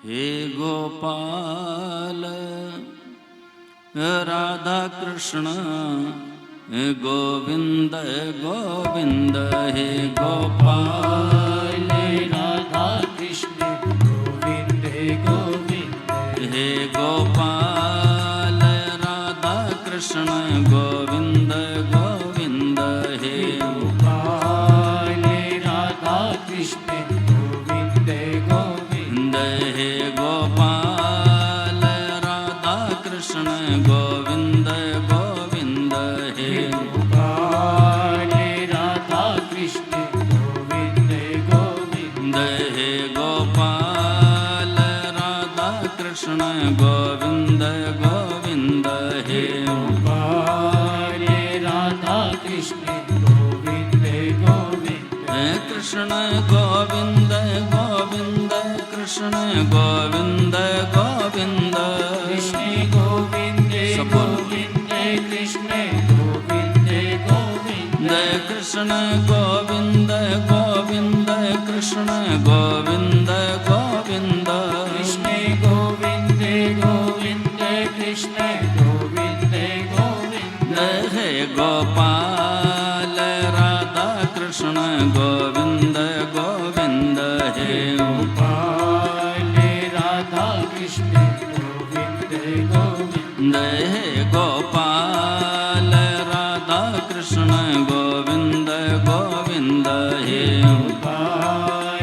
हे गोपाल राधा कृष्ण गोविंद गोविंद हे गोपाल राधा कृष्ण गोविंद गोविंद हे गोपाल राधा कृष्ण गोविंद गोविंद हे गोपाल राधा कृष्ण गोविंद गोविंद हे गोपाल राधा कृष्ण गोविंद गोविंद हे गोपाल राधा कृष्ण गोविंद गोविंद हे गोपाल राधा कृष्ण गोविंद गोविंद हे गोपाल राधा कृष्ण गोविंद गोविंद कृष्ण गोविंद गोविंद कृष्ण गोविंद गोविंद कृष्ण गोविंद गोविंद कृष्ण गोविंद गोविंद कृष्ण गोविंद गोविंद कृष्ण गोविंद गोविंद कृष्ण गोविंद गोविंद कृष्ण गोविंद गोविंद हे गोपाल राधा कृष्ण गोविंद गोविंद हे गोपाल राधा कृष्ण गोविंद गोविंद हे गोपाल राधा कृष्ण गोविंद गोविंद हे गोपाल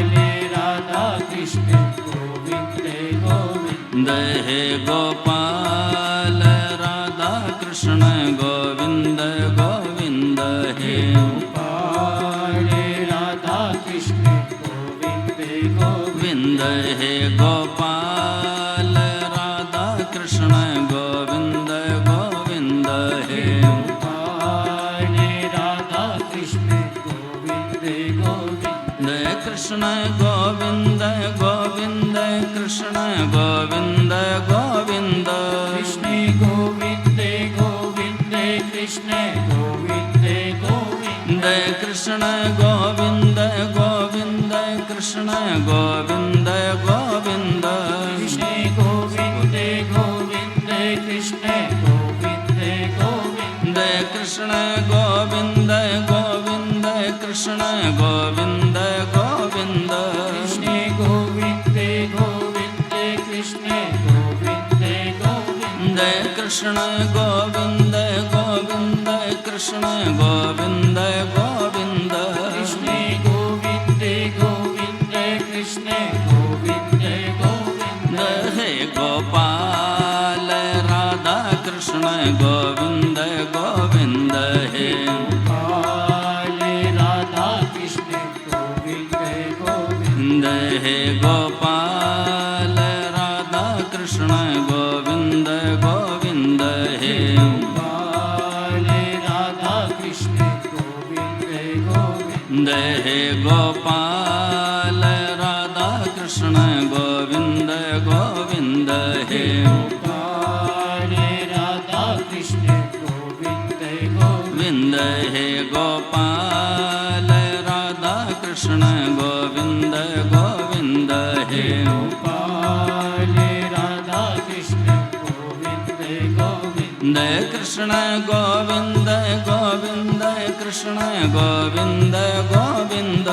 राधा कृष्ण गोविंद गोविंद हे गोपाल राधा कृष्ण गोविंद गोविंद हे गोपाल राधा कृष्ण गोविंद गोविंद हे गोपाल राधा कृष्ण गोविंद गोविंद हे गोपाल राधा कृष्ण गोविंद गोविंद कृष्ण गोविंद गोविंद कृष्ण गोविंद गोविंद कृष्ण गोविंद गोविंद कृष्ण गोविंद गोविंद कृष्ण गोविंद गोविंद कृष्ण गोविंद गोविंद कृष्ण गोविंद गोविंद कृष्ण गोविंद गोविंद कृष्ण गोविंद गोविंद कृष्ण गोविंद गोविंद कृष्ण गोविंद गोविंद कृष्ण गोविंद गोविंद कृष्ण गोविंद गोविंद कृष्ण गोविंद गोविंद कृष्ण गोविंद गोविंद कृष्ण गोविंद गोविंद हे गोपाल राधा कृष्ण गोविंद गोविंद हे गोपाल राधा कृष्ण गोविंद गोविंद हे गोपाल राधा कृष्ण गोविंद गोविंद हे गोपाल राधा कृष्ण गोविंद गोविंद हे गोपाल राधा कृष्ण गोविंद गोविंद हे गोपाल राधा कृष्ण गोविंद गोविंद हे गोपाल राधा कृष्ण गोविंद गोविंद हे गोपाल राधा कृष्ण गोविंद गोविंद कृष्ण गोविंद गोविंद कृष्ण गोविंद गोविंद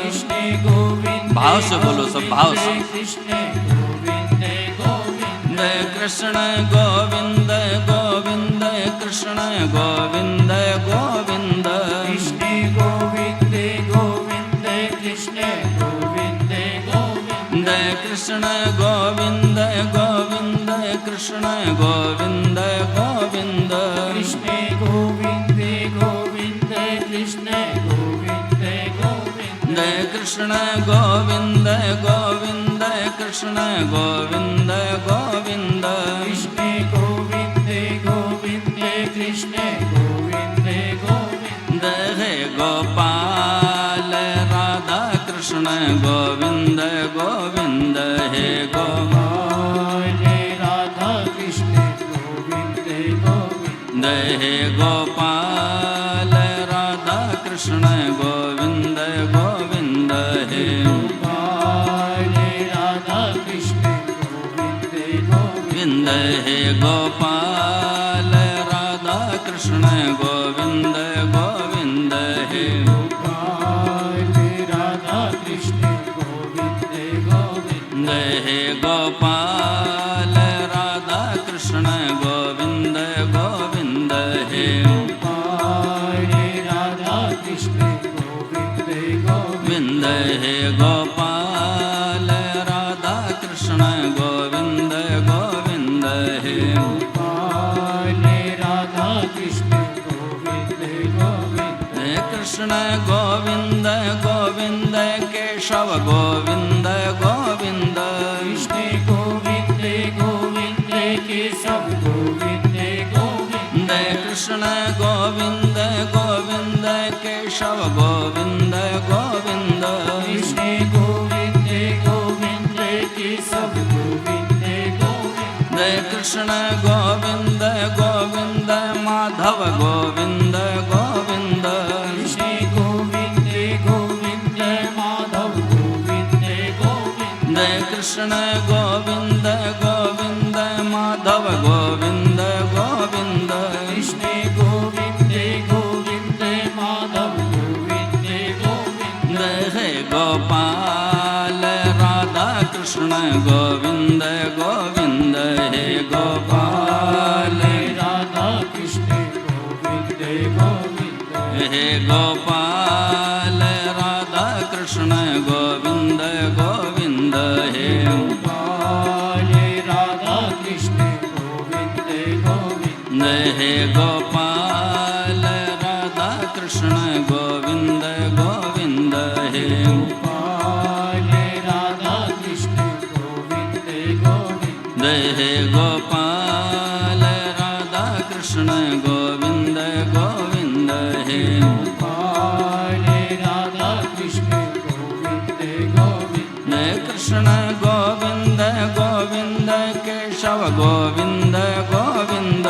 कृष्ण गोविंद भाव से बोलो सब भाव से कृष्ण गोविंद गोविंद कृष्ण गोविंद गोविंद कृष्ण गोविंद गोविंद कृष्ण गोविंद गोविंद कृष्ण गोविंद गोविंद कृष्ण गोविंद गोविंद कृष्ण गोविंद गोविंद कृष्ण गोविंद गोविंद कृष्ण गोविंद गोविंद कृष्ण गोविंद गोविंद कृष्ण गोविंद गोविंद कृष्ण गोविंद गोविंद कृष्ण गोविंद गोविंद हे गोपाल राधा कृष्ण गोविंद गोविंद हे गोपाल राधा कृष्ण गोविंद गोविंद हे गोपाल राधा कृष्ण गोविंद गोविंद हे गोपाल राधा कृष्ण गोविंद हे गोपाल राधा कृष्ण गोविंद गोविंद हे गोपाल राधा कृष्ण गोविंद गोविंद हे गोपाल राधा कृष्ण गोविंद गोविंद हे गोपाल राधा कृष्ण गोविंद गोविंद हे गोपाल राधा कृष्ण गोविंद गोविंद हे गोपाल राधा कृष्ण गोविंद गोविंद हे कृष्ण गोविंद गोविंद केशव गोविंद गोविंद कृष्ण गोविंद गोविंद केशव गोविंद गोविंद कृष्ण गोविंद गोविंद केशव गोविंद गोविंद कृष्ण गोविंद गोविंद केशव गोविंद गोविंद कृष्ण गोविंद गोविंद माधव गोविंद गोविंद कृष्ण गोविंद गोविंद माधव गोविंद गोविंद कृष्ण गोविंद गोविंद माधव गोविंद गोविंद कृष्ण गोविंद गोविंद माधव गोविंद गोविंद हे गोपाल राधा कृष्ण गोविंद गोविंद हे गोपाल राधा कृष्ण गोविंद गोविंद हे गोपाल राधा कृष्ण गोविंद गोविंद हे गोपाल राधा कृष्ण गोविंद गोविंद हे गोपाल राधा कृष्ण गोविंद गोविंद हे गोपाल राधा कृष्ण गोविंद गोविंद हे गोपाल राधा कृष्ण गोविंद गोविंद हे गोपाल राधा कृष्ण गोविंद गोविंद कृष्ण गोविंद गोविंद केशव गोविंद गोविंद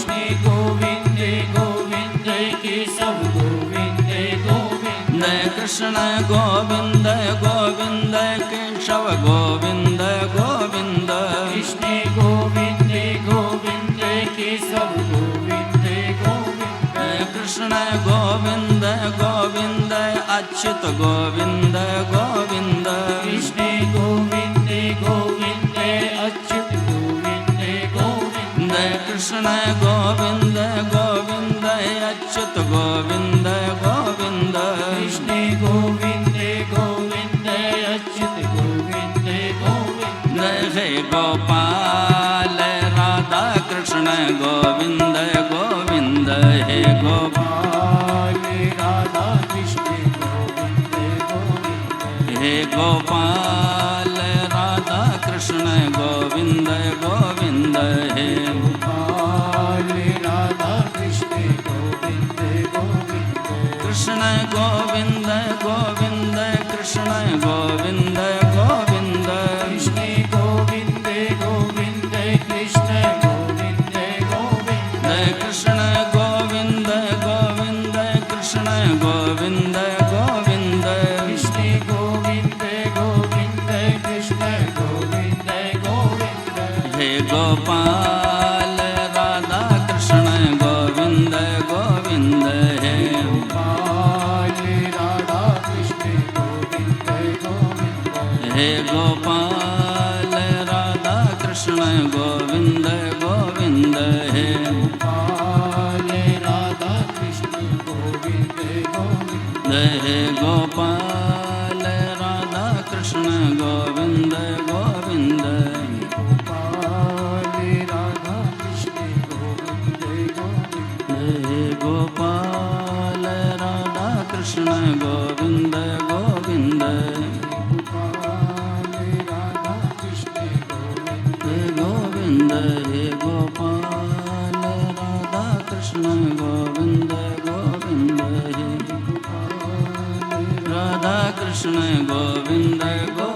कृष्ण गोविंद गोविंद केशव गोविंद गोविंद कृष्ण गोविंद गोविंद केशव गोविंद गोविंद कृष्ण गोविंद गोविंद केशव गोविंद गोविंद कृष्ण गोविंद गोविंद अच्युत गोविंद गोविंद कृष्ण गोविंद गोविंद अच्युत गोविंद गोविंद कृष्ण गोविंद गोविंद अच्युत गोविंद गोविंद कृष्ण गोविंद गोविंद अच्युत गोविंद गोविंद हे गोपाल राधा कृष्ण गोविंद गोविंद हे गोपाल गोपाल राधा कृष्ण गोविंद गोविंद हे गोपाल राधा कृष्ण गोविंद गोविंद हे गोपाल राधा कृष्ण गोविंद गोविंद कृष्ण गोविंद गोविंद कृष्ण गोविंद गोविंद कृष्ण गोविंद गोविंद कृष्ण गोविंद गोविंद कृष्ण गोविंद गोविंद कृष्ण गोविंद गोविंद कृष्ण गोविंद गोविंद कृष्ण गोविंद गोविंद हे गोपाल राधा कृष्ण गोविंद गोविंद हे गोपाल राधा कृष्ण गोविंद गोविंद हे गोपाल राधा कृष्ण गोविंद गोविंद हे गोपाल राधा कृष्ण गोविंद गोविंद हे गोपाल राधा कृष्ण गोविंद गोविंद गोपाल राधा कृष्ण गोविंद गोविंद हे गोपाल राधा कृष्ण गोविंद गोविंद गोपाल राधा कृष्ण गोविंद हे गोविंद हे गोपाल राधा कृष्ण गोविंद गोविंद हे राधा कृष्ण गोविंद गोविंद